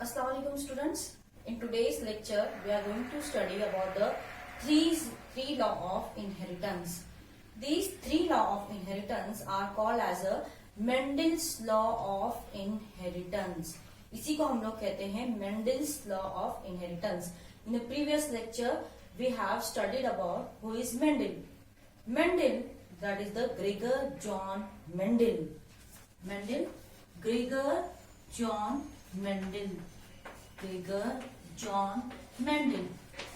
Assalamualaikum students. In today's lecture, we are going to study about the three law of inheritance. These three law of inheritance are called as a Mendel's law of inheritance. इसी को हम लोग कहते हैं Mendel's law of inheritance. In the previous lecture, we have studied about who is Mendel. Mendel, that is the Gregor John Mendel. Mendel, Gregor John Mendel. Gregor John Mendel,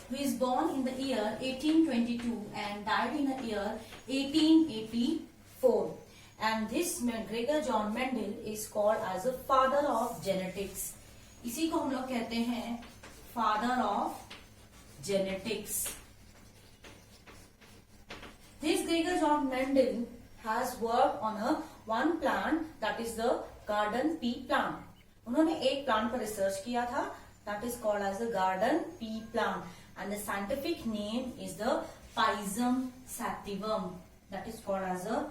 who is born in the year 1822 and died in the year 1884. And this Gregor John Mendel is called as the father of genetics. इसी को हम लोग कहते हैं father of genetics. This Gregor John Mendel has worked on one plant, that is the garden pea plant. उन्होंने एक plant पर research किया था, that is called as the garden pea plant, and the scientific name is the Pisum sativum. That is called as the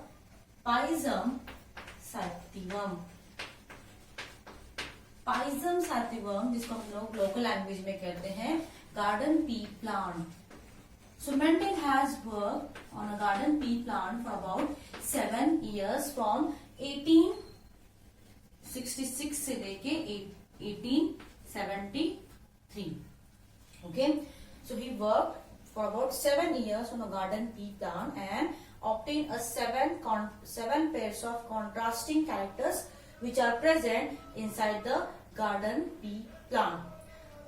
Pisum sativum. Pisum sativum, जिसको हम लोग local language में कहते हैं garden pea plant. So Mendel has worked on a garden pea plant for about 7 years from 1866 से लेके 1873. Okay, so he worked for about 7 years on a garden pea plant and obtained a seven pairs of contrasting characters which are present inside the garden pea plant.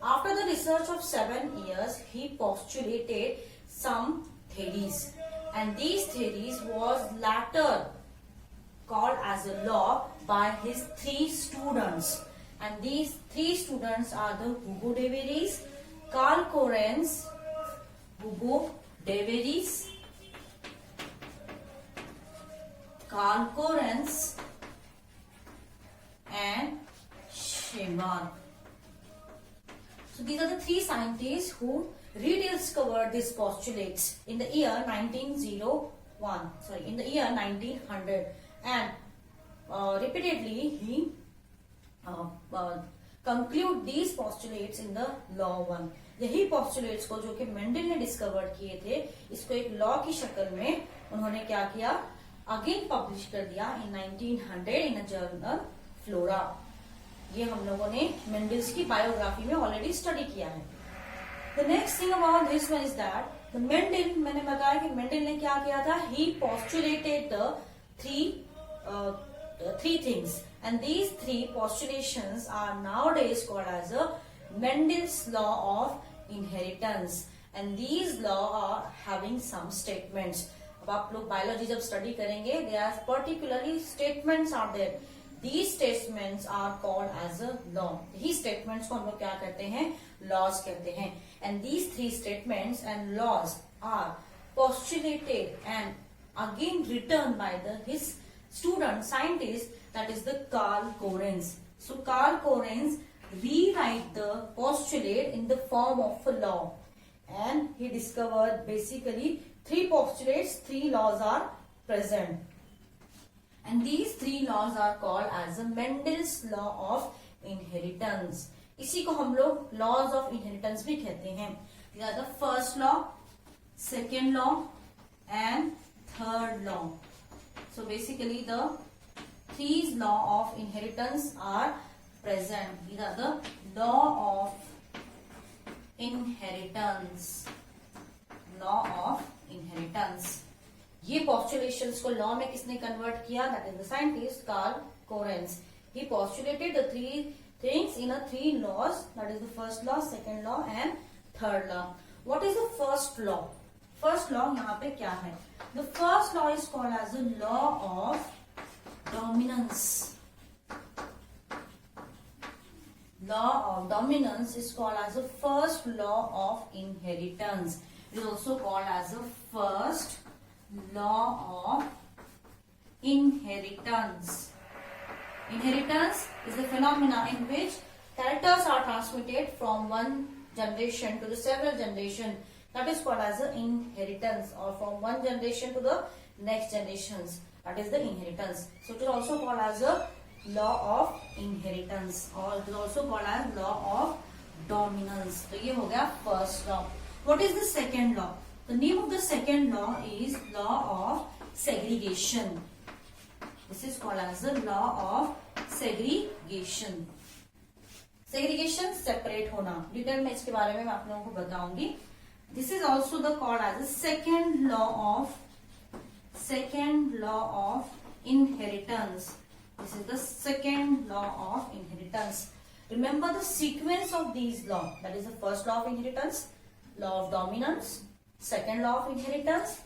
After the research of 7 years, he postulated some theories, and these theories was later called as a law by his 3 students, and these 3 students are the Hugo de Vries, Carl Correns, Hugo de Vries, Carl Correns, and Schemar. So these are the 3 scientists who rediscovered these postulates in the year 1900, and repeatedly he conclude these postulates in the law 1. यही postulates को जो कि Mendel ने discover किए थे, इसको एक law की शक्ल में उन्होंने क्या किया, अगेन पब्लिश कर दिया इन 1900 इन जर्नल फ्लोरा. ये हम लोगों ने मेंडल्स की बायोग्राफी में ऑलरेडी स्टडी किया है. The next thing about this one is that the Mendel, मैंने बताया कि मेंडल ने क्या किया था, he postulated the three things, and these 3 postulations are nowadays called as a Mendel's law of inheritance, and these law are having some statements. अब आप लोग बायोलॉजी जब स्टडी करेंगे, there are particularly statements are there. These statements are called as a law. He statements को हम लोग क्या कहते हैं, laws कहते हैं. And these 3 statements and laws are postulated and again written by his student scientist, that is the Carl Correns. So Carl Correns rewrite the postulate in the form of a law, and he discovered basically 3 postulates, 3 laws are present, and these 3 laws are called as the Mendel's law of inheritance. इसी को हम लोग laws of inheritance भी कहते हैं. These are the first law, second law, and third law. So basically the 3 law of inheritance are present. These are the law of inheritance. Law of inheritance. ये postulations को law में किसने convert किया? That is the scientist Carl Correns. He postulated the 3 things in a 3 laws. That is the first law, second law, and third law. What is the first law? First law यहाँ पे क्या है? The first law is called as the law of dominance. Law of dominance is called as the first law of inheritance. It is also called as the first law of inheritance. Inheritance is the phenomena in which characters are transmitted from one generation to the several generation. That is called as the inheritance, or from one generation to the next generations. That is the inheritance. So it is also called as a law of inheritance और it is also called as law of dominance. तो ये हो गया first law. What is the second law? The name of the second law is law of segregation. This is called as the law of segregation. Segregation separate होना. Detail में इसके बारे में मैं आप लोगों को बताऊंगी. This is also the called as the second law of inheritance. This is the second law of inheritance. Remember the sequence of these laws. That is the first law of inheritance, law of dominance, second law of inheritance,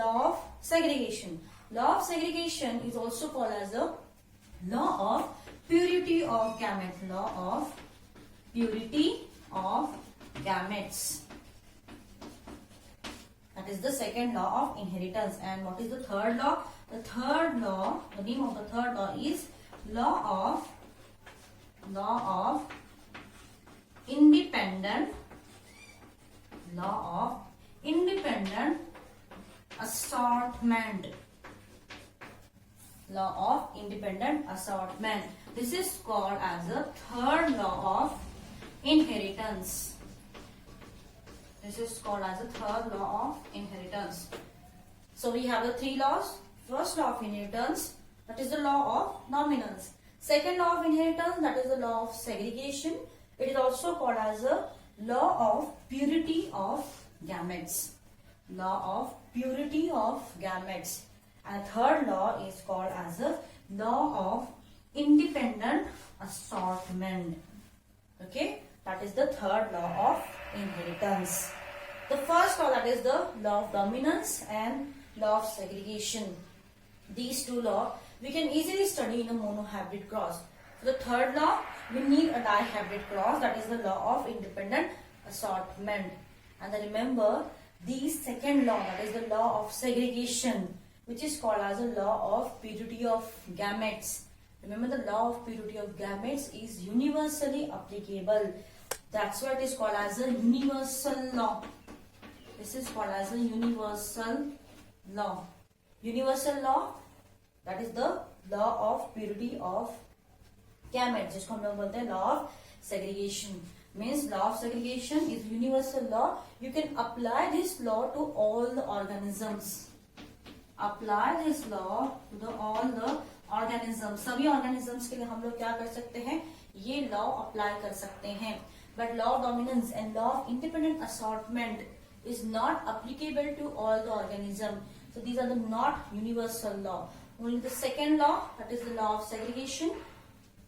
law of segregation. Law of segregation is also called as the law of purity of gametes. Law of purity of gametes. That is the second law of inheritance. And what is the third law? The third law, the name of the third law is law of independent assortment. Law of independent assortment. This is called as the third law of inheritance. This is called as the third law of inheritance. So we have the three laws. First law of inheritance, that is the law of dominance. Second law of inheritance, that is the law of segregation. It is also called as the law of purity of gametes. Law of purity of gametes. And third law is called as the law of independent assortment. Okay, that is the third law of inheritance. The first law, that is the law of dominance and law of segregation. These two laws we can easily study in a monohybrid cross. For the third law, we need a dihybrid cross, that is the law of independent assortment. And then remember the second law, that is the law of segregation, which is called as the law of purity of gametes. Remember, the law of purity of gametes is universally applicable. That's why it is called as a universal law. This is called as a universal law. Universal law, that is the law of purity of gametes, जिसको हम लोग बोलते हैं law of segregation. Means law of segregation is universal law. You can apply this law to all the organisms. Apply this law to all the organisms. सभी organisms के लिए हम लोग क्या कर सकते हैं? ये law apply कर सकते हैं. But law of dominance and law of independent assortment is not applicable to all the organisms. So these are the not universal law. Only the second law, that is the law of segregation,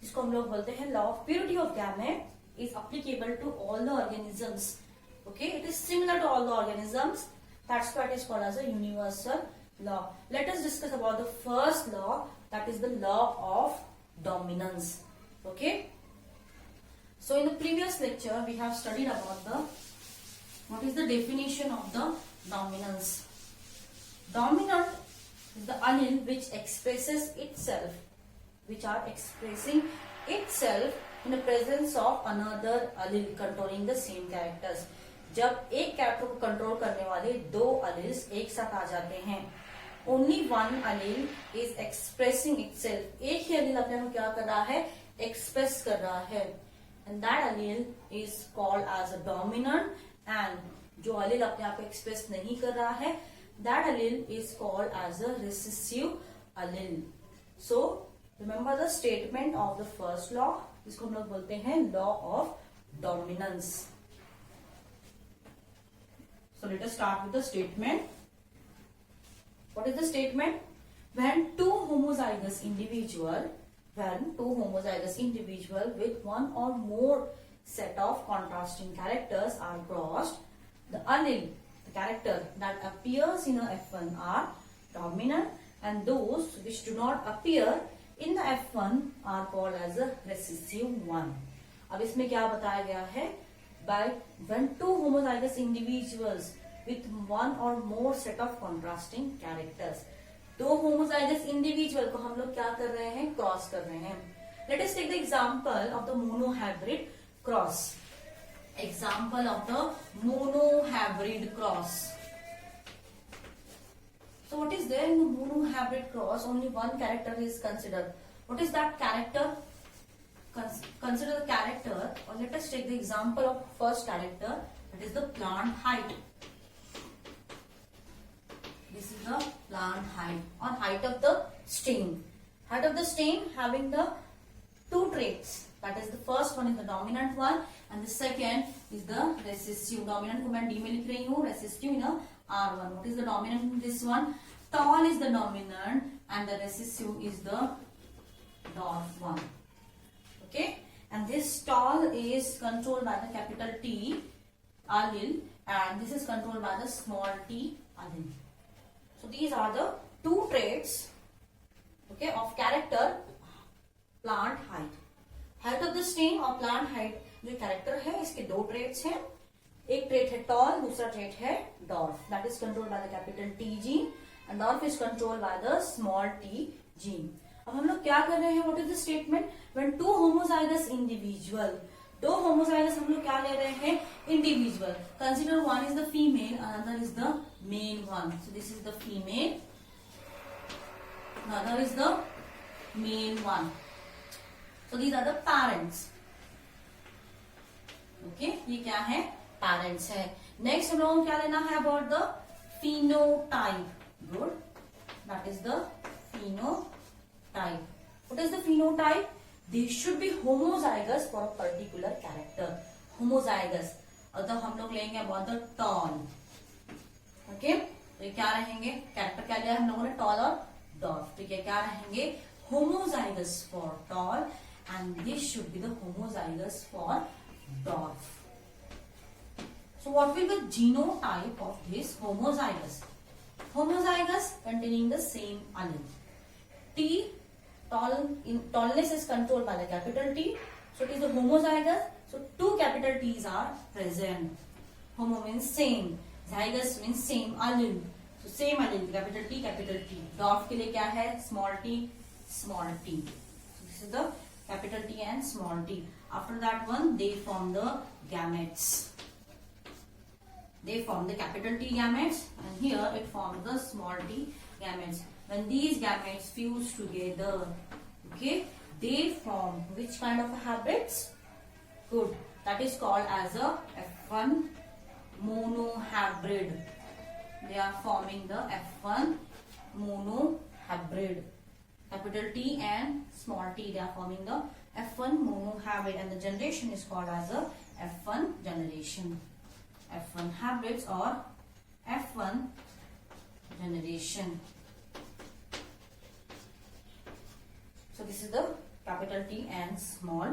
जिसको हम लोग बोलते हैं law of purity of gamete, is applicable to all the organisms. Okay, it is similar to all the organisms. That's why it is called as a universal law. Let us discuss about the first law, that is the law of dominance. Okay. So in the previous lecture, we have studied about what is the definition of the dominance. Dominant is the allele which expresses itself, which are expressing itself in the presence of another allele controlling the same characters. जब एक character को control करने वाले दो alleles एक साथ आ जाते हैं, only one allele is expressing itself. एक ही allele अपने को क्या कर रहा है? एक्सप्रेस कर रहा है. And that allele is called as a dominant. And जो allele अपने आप को एक्सप्रेस नहीं कर रहा है, that allele is called as a recessive allele. So remember the statement of the first law, जिसको हम लोग बोलते हैं law of dominance. So let us start with the statement. What is the statement? When two homozygous individual with one or more set of contrasting characters are crossed, the allele, the character that appears in a F1 are dominant, and those which do not appear in the F1 are called as a recessive one. अब इसमें क्या बताया गया है? By when two homozygous individuals with one or more set of contrasting characters, दो homozygous individual को हम लोग क्या कर रहे हैं? क्रॉस कर रहे हैं. Let us take the example of the monohybrid cross. Example of the monohybrid cross. So what is there in the monohybrid cross? Only one character is considered. What is that character? Consider the character, or let us take the example of first character, that is the plant height. This is the plant height or height of the stem. Height of the stem having the two traits. That is, the first one is the dominant one and the second is the recessive. Dominant को मैं D में लिख रही हूँ, recessive in a R1. What is the dominant in this one? Tall is the dominant and the recessive is the dwarf one. Okay, and this tall is controlled by the capital T allele and this is controlled by the small t allele. So these are the two traits, okay, of character plant height. Height of the stem और plant height जो character है इसके दो traits हैं. एक trait है tall, दूसरा trait है dwarf. That is controlled by the capital T gene and dwarf is controlled by the small t gene. अब हम लोग क्या कर रहे हैं? What is the statement? When two homozygous individual, दो homozygous हम लोग क्या ले रहे हैं? Individual. Consider one is the female, another is the male one. So this is the female, another is the male one. So these are the parents. Okay, ये क्या है? Parents है. Next हम लोगों को क्या लेना है? About the phenotype. Good. That is the phenotype. What is the phenotype? They should be homozygous for a particular character. Homozygous. अतः हम लोग लेंगे about the tall. Okay? तो ये क्या रहेंगे? Character क्या लिया हम लोगों ने? Tall और dwarf. तो ये क्या रहेंगे? Homozygous for tall and this should be the homozygous for dwarf. So what will be the genotype of this homozygous? Homozygous containing the same allele. T, tallness is controlled by the capital T. So it is the homozygous. So two capital T's are present. Homo means same. Zygous means same allele. So same allele, capital T, capital T. Dwarf के लिए क्या है? Small t, small t. So this is the capital T and small t. After that one, they form the gametes. They form the capital T gametes and here it forms the small t gametes. When these gametes fuse together, okay, they form which kind of hybrids? Good. That is called as a F1 monohybrid. They are forming the F1 monohybrid. Capital T and small t, they are forming the F1 monohybrid and the generation is called as a F1 generation. F1 hybrids or F1 generation. So this is the capital T and small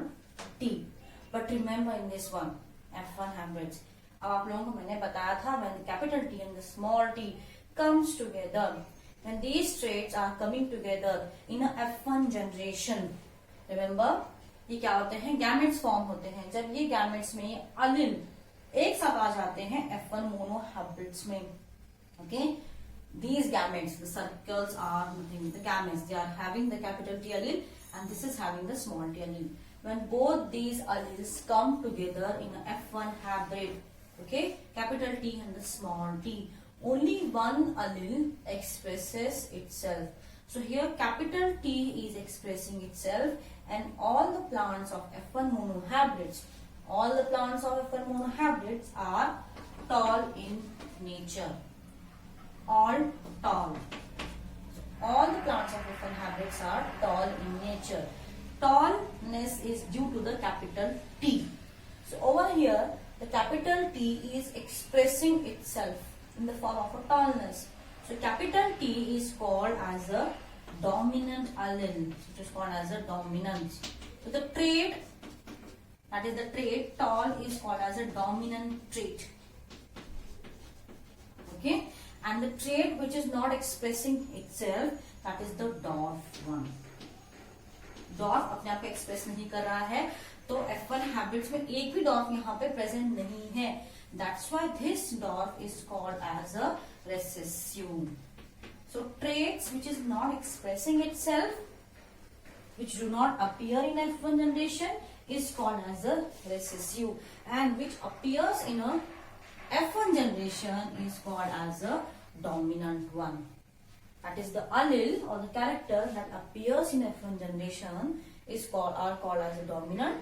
t. But remember in this one, F1 hybrids. अब आप लोगों को मैंने बताया था when the capital T and the small t comes together, when these traits are coming together in a F1 generation, remember ये क्या होते हैं? Gametes form होते हैं. जब ये gametes में allele एक साथ आ जाते हैं F1 monohybrids में. Okay, these gametes, the circles are nothing. The gametes, they are having the capital T allele and this is having the small t allele. When both these alleles come together in a F1 hybrid, okay, capital T and the small t, only one allele expresses itself. So here capital T is expressing itself and all the plants of F1 monohybrids, all the plants of F1 monohybrids are tall in nature. All tall. All the plants of F1 hybrids are tall in nature. Tallness is due to the capital T. So over here, the capital T is expressing itself in the form of a tallness. So capital T is called as a dominant allele. It is called as a dominant. So the trait, that is the trait tall, is called as a dominant trait. Okay, and the trait which is not expressing itself, that is the dwarf one. Dwarf अपने आप को express नहीं कर रहा है, तो F1 hybrids में एक भी dwarf यहाँ पे present नहीं है. That's why this dwarf is called as a recessive. So traits which is not expressing itself, which do not appear in F1 generation, is called as a recessive, and which appears in a F1 generation is called as a dominant one. that is the allele or the character that appears in F1 generation are called as a dominant,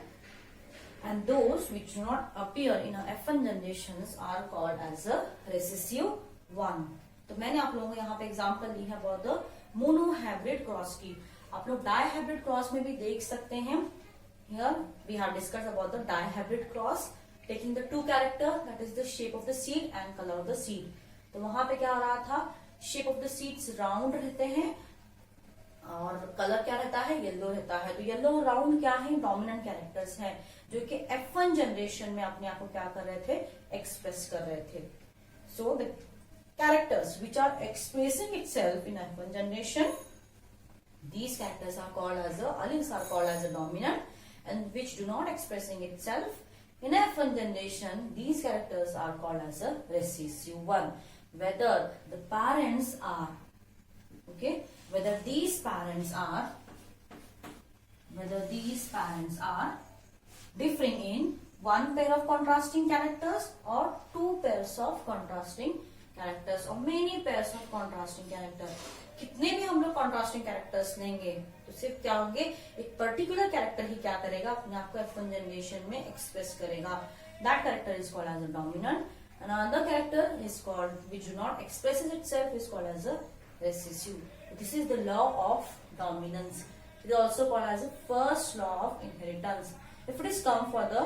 and those which do not appear in a F1 generations are called as a recessive one. तो मैंने आप लोगों को यहाँ पे example ली है about the monohybrid cross की. आप लोग डायहाइब्रिड क्रॉस में भी देख सकते हैं. Here we have discussed about the dihybrid cross, taking the two character, that is the shape of the seed and color of the seed. तो वहां पे क्या हो रहा था, shape of the seeds round रहते हैं और कलर क्या रहता है, येलो रहता है. तो येलो राउंड क्या है, डोमिनेंट कैरेक्टर्स हैं जो कि F1 जनरेशन में अपने आप को क्या कर रहे थे, एक्सप्रेस कर रहे थे. So the characters which are expressing itself in F1 generation, these characters are called as the alleles are called as a dominant, and which do not expressing itself in F1 generation, these characters are called as a recessive one. Whether the parents are, okay, whether these parents are differing in one pair of contrasting characters or two pairs of contrasting characters or many pairs of contrasting characters. कितने भी हम लोग contrasting characters लेंगे तो सिर्फ क्या होंगे, एक पर्टिकुलर कैरेक्टर ही क्या करेगा, अपने आप को F1 जनरेशन में एक्सप्रेस करेगा. That character is called as a dominant, and another character is called which do not expresses itself is called as a recessive. This is the law of dominance. It is also called as the first law of inheritance. If it is come for the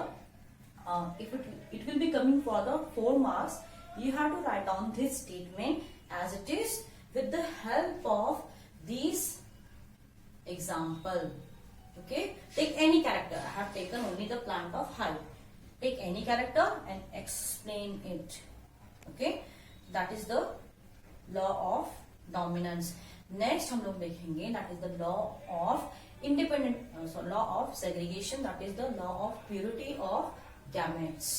it will be coming for the 4 marks, you have to write down this statement as it is with the help of these example. Okay, take any character. I have taken only the plant of hive. Take any character and explain it. Okay, that is the law of dominance. Next हम लोग देखेंगे that is the law of law of segregation, that is the law of purity of gametes.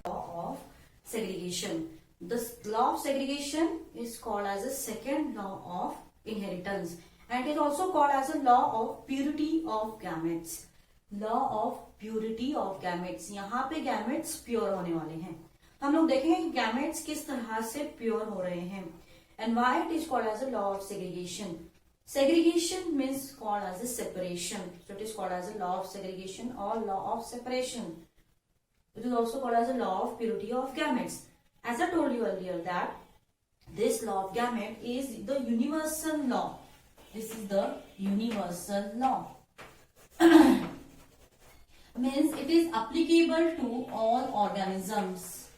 Law of segregation. This law of segregation is called as the second law of inheritance, and it is also called as a law of purity of gametes. Law of purity of gametes. यहाँ पे gametes pure होने वाले हैं. हम लोग देखेंगे कि gametes किस तरह से pure हो रहे हैं. And why it is called as a law of segregation. Segregation means called as a separation. So it is called as a law of segregation or law of separation. It is also called as a law of purity of gametes. As I told you earlier that this law of gamete is the universal law. This is the universal law. Means it is applicable to all organisms.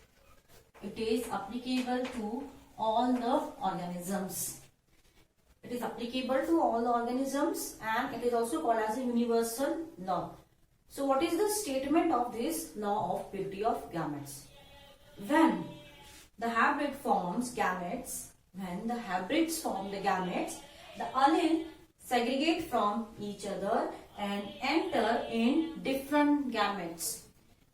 It is applicable to all the organisms. It is applicable to all the organisms, and it is also called as a universal law. So what is the statement of this law of purity of gametes? When the hybrid forms gametes, when the hybrids form the gametes, the allele segregate from each other and enter in different gametes.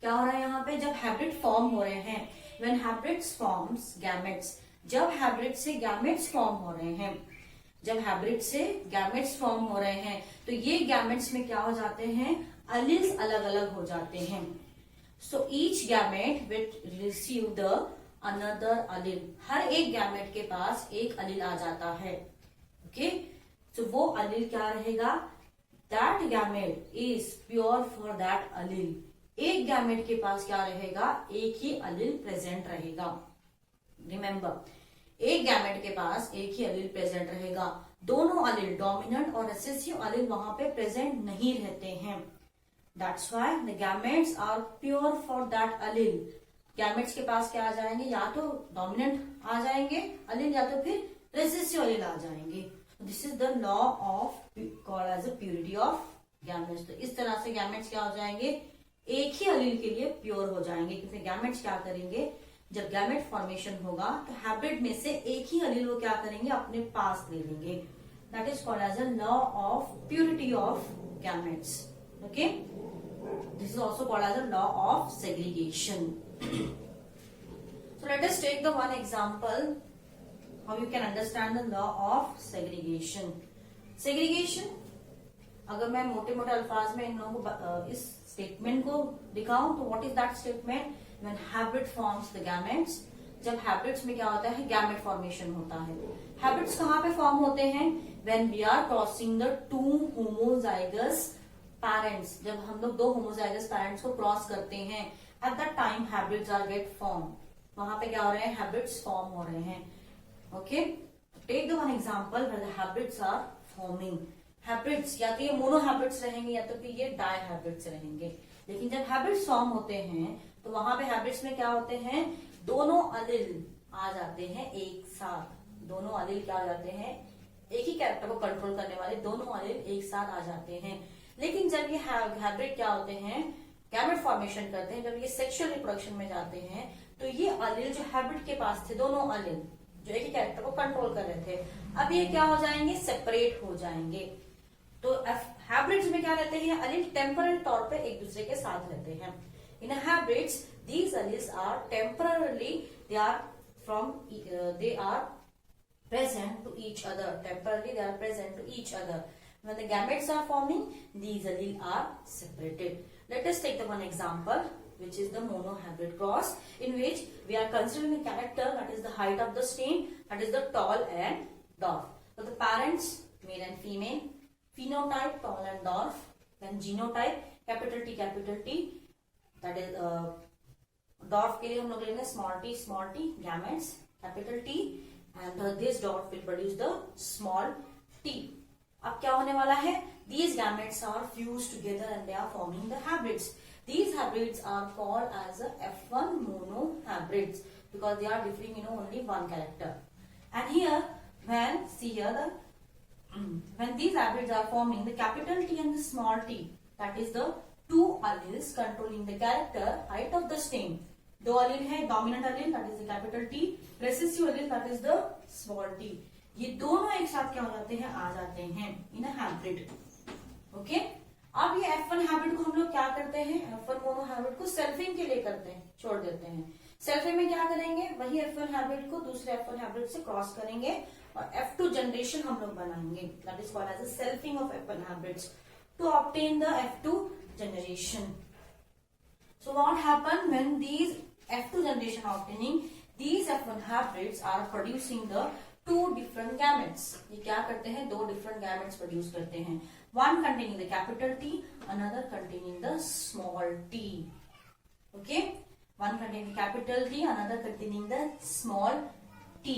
क्या हो रहा है यहाँ पे, जब hybrid form हो रहे हैं, when hybrids forms gametes, जब hybrid से gametes form हो रहे हैं, जब hybrid से gametes form हो रहे हैं, तो ये gametes में क्या हो जाते हैं, alleles अलग अलग हो जाते हैं. So each gamete will receive the another allele. हर एक गैमेट के पास एक allele आ जाता है. ओके, so वो allele क्या रहेगा, that gamete is pure for that allele. एक गैमेट के पास क्या रहेगा, एक ही allele प्रेजेंट रहेगा. रिमेम्बर, एक गैमेट के पास एक ही allele प्रेजेंट रहेगा. दोनों allele डोमिनेंट और रिसेसिव allele वहां पे प्रेजेंट नहीं रहते हैं. That's why the gametes are pure for that allele. Gametes के पास क्या आ जाएंगे, या तो डोमिनेंट आ जाएंगे allele या तो फिर रेसेसिव allele आ जाएंगे. This is the law of called as a purity of gametes. तो इस तरह से गैमेट्स क्या हो जाएंगे, एक ही allele के लिए प्योर हो जाएंगे. क्योंकि गैमेट्स क्या करेंगे, जब गैमेट फॉर्मेशन होगा तो हाइब्रिड में से एक ही allele वो क्या करेंगे, अपने पास ले लेंगे. That is called as a law of purity of gametes. Okay, this is also called as a law of segregation. So let us take the one example how you can understand the law of segregation. Segregation, अगर मैं मोटे मोटे अल्फाज में इन लोगों को इस statement को दिखाऊं तो what is that statement? When hybrid forms the gametes, जब हाइब्रिड्स में क्या होता है? गैमेट फॉर्मेशन होता है। हाइब्रिड्स कहाँ पे फॉर्म होते हैं? When we are crossing the two homozygous parents, जब हम लोग दो होमोजाइगस पेरेंट्स को क्रॉस करते हैं, at that time hybrids are get form. वहां पे क्या हो रहे हैं? हाइब्रिड्स फॉर्म हो रहे हैं। Okay, take the one example where the hybrids are forming. Hybrids या तो ये मोनो हाइब्रिड्स रहेंगे या तो फिर ये डाई हाइब्रिड्स रहेंगे। लेकिन जब हाइब्रिड्स फॉर्म होते हैं तो वहां पे हाइब्रिड्स में क्या होते हैं? दोनों अलील आ जाते हैं एक साथ। दोनों अलील क्या आ जाते हैं? एक ही कैरेक्टर को कंट्रोल करने वाले दोनों अलील एक साथ आ जाते हैं। लेकिन जब ये हाइब्रिड क्या होते हैं? गैमेट फॉर्मेशन करते हैं, जब ये सेक्सुअल रिप्रोडक्शन में जाते हैं तो ये अलील जो हाइब्रिड के पास थे, दोनों अलील जो एक ही कैरेक्टर को कंट्रोल कर रहे थे, अब ये क्या हो जाएंगे? सेपरेट हो जाएंगे। तो हाइब्रिड्स में क्या रहते हैं? अलील टेम्पररी तौर पे एक दूसरे के साथ रहते हैं। इन hybrids these alleles are temporarily they are present to each other. Temporarily they are present to each other. When the gametes are forming, these alleles are separated. Let us take the one example, which is the monohybrid cross, in which we are considering a character that is the height of the stem, that is the tall and dwarf. So the parents, male and female, phenotype tall and dwarf, then genotype capital T, that is dwarf के लिए हम लोग लेंगे small t gametes capital T, and this dwarf will produce the small t. अब क्या होने वाला है? These gametes are fused together and they are forming the hybrids. These hybrids are called as F1 monohybrids because they are differing in only one character. And here, when these hybrids are forming, the capital T and the small t, that is the two alleles controlling the character height of the stem. दो allele है, dominant allele that is the capital T, recessive allele that is the small T. ये दोनों एक साथ क्या हो जाते हैं? आ जाते हैं इन हाइब्रिड। ओके, अब ये F1 हाइब्रिड को हम लोग क्या करते हैं? F1 मोनो हाइब्रिड को सेल्फिंग के लिए करते हैं, छोड़ देते हैं। सेल्फिंग में क्या करेंगे? वही F1 हाइब्रिड को दूसरे F1 हाइब्रिड से क्रॉस करेंगे और F2 जनरेशन हम लोग बनाएंगे, that is called as a selfing of F1 hybrids to obtain the F2 generation. So what happen when these F2 generation obtaining, these F1 hybrids are producing the two different gametes. ये क्या करते हैं? दो different gametes produce करते हैं, one containing the capital T, another containing the small t. Okay, one containing the capital T, another containing the small t.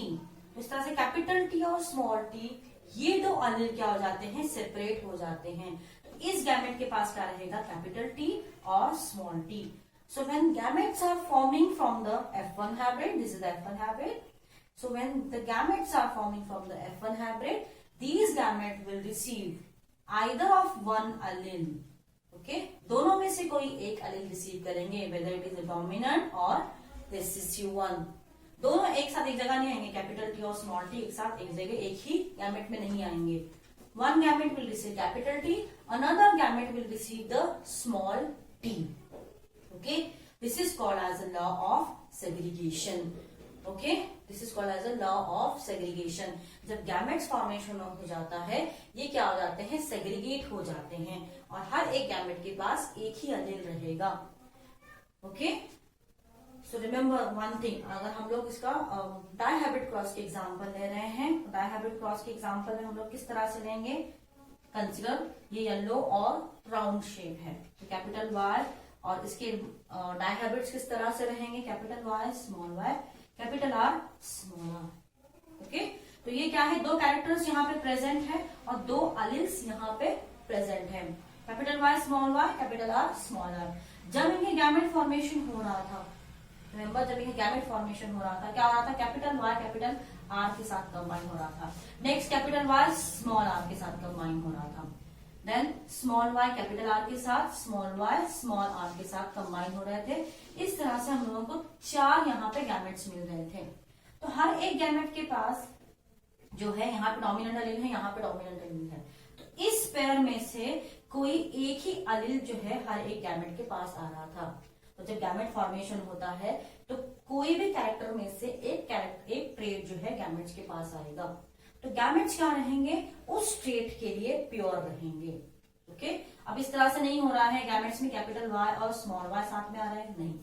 इस तरह से capital T और small t ये दो अलील क्या हो जाते हैं? सेपरेट हो जाते हैं। तो इस गैमेट के पास क्या रहेगा? कैपिटल T और small t. So when gametes are forming from the F1 hybrid, this is the F1 hybrid. So when the gametes are forming from the F1 hybrid, these gametes will receive either of one allele. Okay, दोनों में से कोई एक allele receive करेंगे, whether it is the dominant or recessive one. दोनों एक साथ एक जगह नहीं आएंगे, कैपिटल T और स्मॉल t एक साथ एक जगह एक ही गैमेट में नहीं आएंगे। One gamete will receive capital T, another gamete will receive the small t. Okay, this is called as a law of segregation. Okay, this is called as a law of segregation. जब gametes formation हो जाता है, ये क्या हो जाते हैं? segregate हो जाते हैं और हर एक gamete के पास एक ही allele रहेगा। Okay, so remember one thing, अगर हम लोग इसका डाइहाइब्रिड क्रॉस के एग्जांपल ले रहे हैं, डाइहाइब्रिड क्रॉस के एग्जांपल में हम लोग किस तरह से लेंगे? कंसिडर ये येलो और राउंड शेप है, तो कैपिटल वाई और इसके डाइहाइब्रिड्स किस तरह से रहेंगे? Capital Y small Y, capital R small R. Okay, तो ये क्या है? दो कैरेक्टर्स यहाँ पे प्रेजेंट है और दो अलील्स यहाँ पे प्रेजेंट है, capital Y small Y, capital R small R. जब इनके गैमेट फॉर्मेशन हो रहा था, रिमेंबर जब इनके गैमेट फॉर्मेशन हो रहा था, क्या हो रहा था? कैपिटल वाई कैपिटल आर के साथ कंबाइन हो रहा था, next capital Y small R के साथ कंबाइन हो रहा था, then small Y capital R के साथ, स्मॉल वाई स्मॉल आर के साथ कंबाइन हो रहे थे। इस तरह से हम लोगों को चार यहाँ पे गैमेट्स मिल रहे थे। तो हर एक गैमेट के पास जो है, यहाँ पे डोमिनेंट अलील है, यहाँ पे डोमिनेंट अलील है, तो इस पेयर में से कोई एक ही अलील जो है हर एक गैमेट के पास आ रहा था। तो जब गैमेट फॉर्मेशन होता है तो कोई भी कैरेक्टर में से एक ट्रेट जो है गैमेट्स के पास आएगा। तो गैमेट्स क्या रहेंगे? उस ट्रेट के लिए प्योर रहेंगे। ओके अब इस तरह से नहीं हो रहा है, गैमेट्स में कैपिटल वाई और स्मॉल वाई साथ में आ रहा है, नहीं।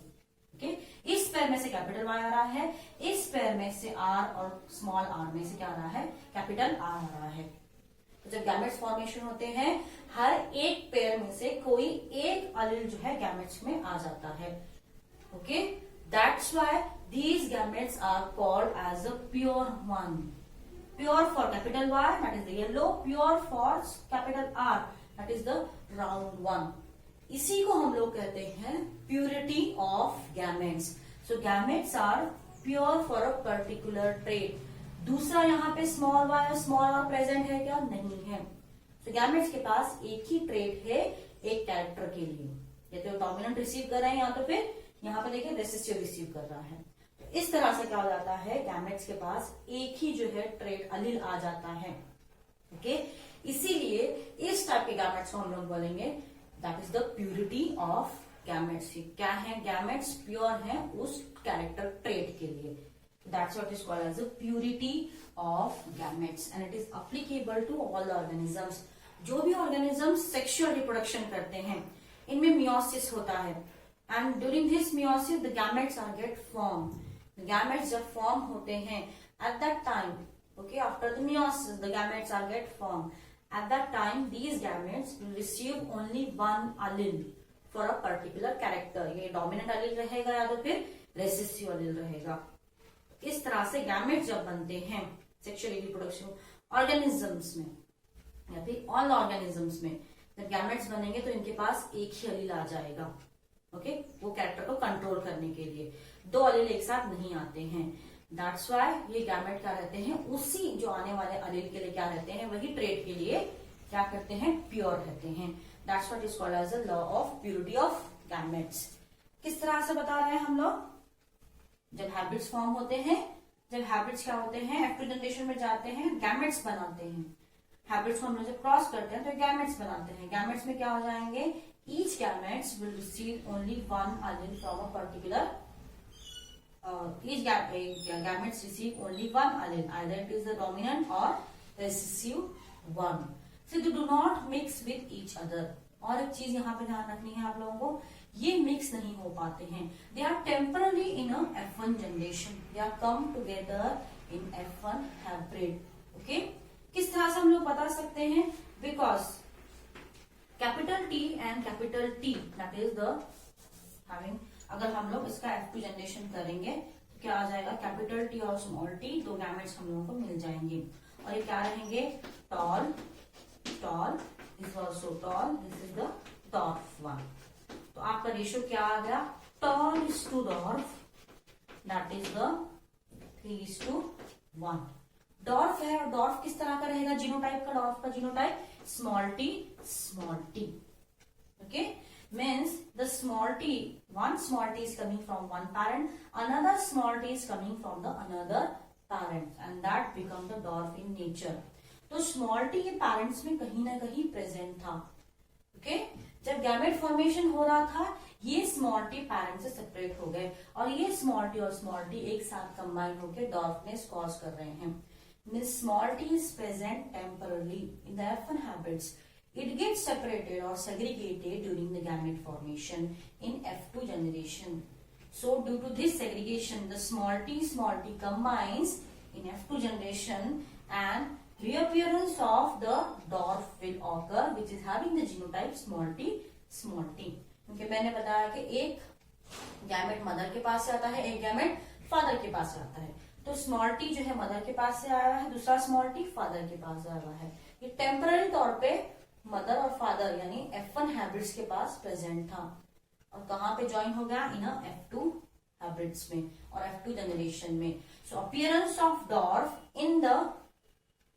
ओके इस पेयर में से कैपिटल वाई आ रहा है, इस पेयर में से आर और स्मॉल आर में से क्या आ रहा है, कैपिटल आर आ रहा है। तो जब गैमेट्स फॉर्मेशन होते हैं, हर एक पेयर में से कोई एक अलील जो है गैमेट्स में आ जाता है। Okay that's why these gametes are called as a pure one. Pure for capital Y, that is the yellow. Pure for capital R, that is the round one. इसी को हम लोग कहते हैं purity of gametes. So gametes are pure for a particular trait. दूसरा यहाँ पे small y और स्मॉल r प्रेजेंट है क्या, नहीं है। तो gametes के पास एक ही ट्रेट है एक कैरेक्टर के लिए, या तो डोमिनेंट रिसीव कर रहे हैं या तो फिर यहाँ पे देखिए रेसिसिव रिसीव कर रहा है। इस तरह से क्या हो जाता है, गैमेट्स के पास एक ही जो है ट्रेट अलील आ जाता है। ओके इसीलिए इस टाइप के गैमेट्स को हम लोग बोलेंगे that is the purity of gametes. क्या है, गैमेट्स प्योर है उस कैरेक्टर ट्रेट के लिए, that's what is called as the purity of gametes and it is applicable to all the organisms. जो भी ऑर्गेनिजम्स सेक्सुअल रिप्रोडक्शन करते हैं, इनमें मियोसिस होता है, and during this meiosis the gametes are get form. Gametes जब form होते हैं at that time, okay, after the meiosis the gametes are get formed. At that time these gametes will receive only one allele for a particular character. ये dominant allele रहेगा या तो फिर recessive allele रहेगा। इस तरह से gametes जब बनते हैं sexual reproduction organisms में या फिर all organisms में, जब gametes बनेंगे तो इनके पास एक ही allele आ जाएगा। ओके वो कैरेक्टर को कंट्रोल करने के लिए, दो अलील एक साथ नहीं आते हैं। दैट्स व्हाई ये गैमेट क्या रहते हैं, उसी जो आने वाले अलील के लिए क्या रहते हैं, वही ट्रेट के लिए क्या करते हैं, प्योर रहते हैं। That's what is called as the law of purity of gametes. किस तरह से बता रहे हैं हम लोग, जब हैबिट्स फॉर्म होते हैं, जब हैबिट्स क्या होते हैं, F2 जनरेशन में जाते हैं, गैमेट्स बनाते हैं। हैबिट्स को हम लोग जब क्रॉस करते हैं तो गैमेट्स बनाते हैं। गैमेट्स में क्या हो जाएंगे, each gametes will receive only one allele from a particular each gametes receive only one allele, either it is the dominant or recessive one. So they do not mix with each other. और एक चीज यहाँ पे ध्यान रखनी है आप लोगों को, ये मिक्स नहीं हो पाते हैं। They are temporarily in a F1 generation. They are come together in F1 hybrid. Okay? किस तरह से हम लोग बता सकते हैं, because capital T and capital T that is the having, अगर हम लोग इसका F2 जनरेशन करेंगे तो क्या आ जाएगा, कैपिटल T और स्मॉल t, दो गैमेट्स हम लोगों को मिल जाएंगे। और ये क्या रहेंगे, tall, tall is also tall, this is the dwarf one. तो आपका रेशियो क्या आ गया, tall is to dwarf, that is the 3:1। Dwarf है, और डॉर्फ किस तरह का रहेगा, जीनोटाइप का, डॉर्फ का genotype small t, small t. Okay, means the small t, one small t is coming from one parent, another small t is coming from the another parent, and that become the dwarf in nature. तो small t ये parents में कहीं ना कहीं present था। Okay, जब gamete formation हो रहा था, ये स्मॉल टी पेरेंट से सेपरेट हो गए और ये स्मॉल टी और स्मॉल टी एक साथ कंबाइन होकर डॉर्फनेस कॉज कर रहे हैं। Means small t is present temporarily in the F1 habits. It gets separated or segregated during the gamete formation in F2 generation. So due to this segregation, the small t combines in F2 generation and reappearance of the dwarf will occur, which is having the genotype small t, small t. क्योंकि मैंने बताया कि एक gamete mother के पास से आता है, एक गैमेट फादर के पास से आता है। तो स्मॉल टी जो है मदर के पास से आया है, दूसरा स्मॉल टी फादर के पास आया हुआ है। ये टेम्पररी तौर पे मदर और फादर यानी F1 हैबिट्स के पास प्रेजेंट था, और कहाँ पे ज्वाइन हो गया, इन F2 हैबिट्स में और F2 जनरेशन में। So appearance of dwarf in the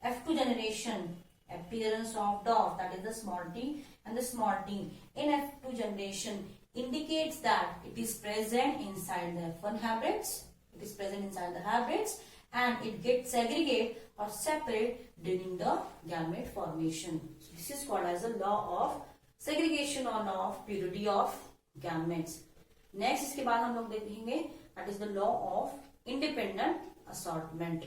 F2 generation, appearance of dwarf, that is the small t and the small t in F2 generation indicates that it is present inside the F1 habits. It is present inside the habits and it gets segregate or separate during the gamete formation. So this is called as the law of segregation or law of purity of gametes. Next इसके बाद हम लोग देखेंगे that is the law of independent assortment.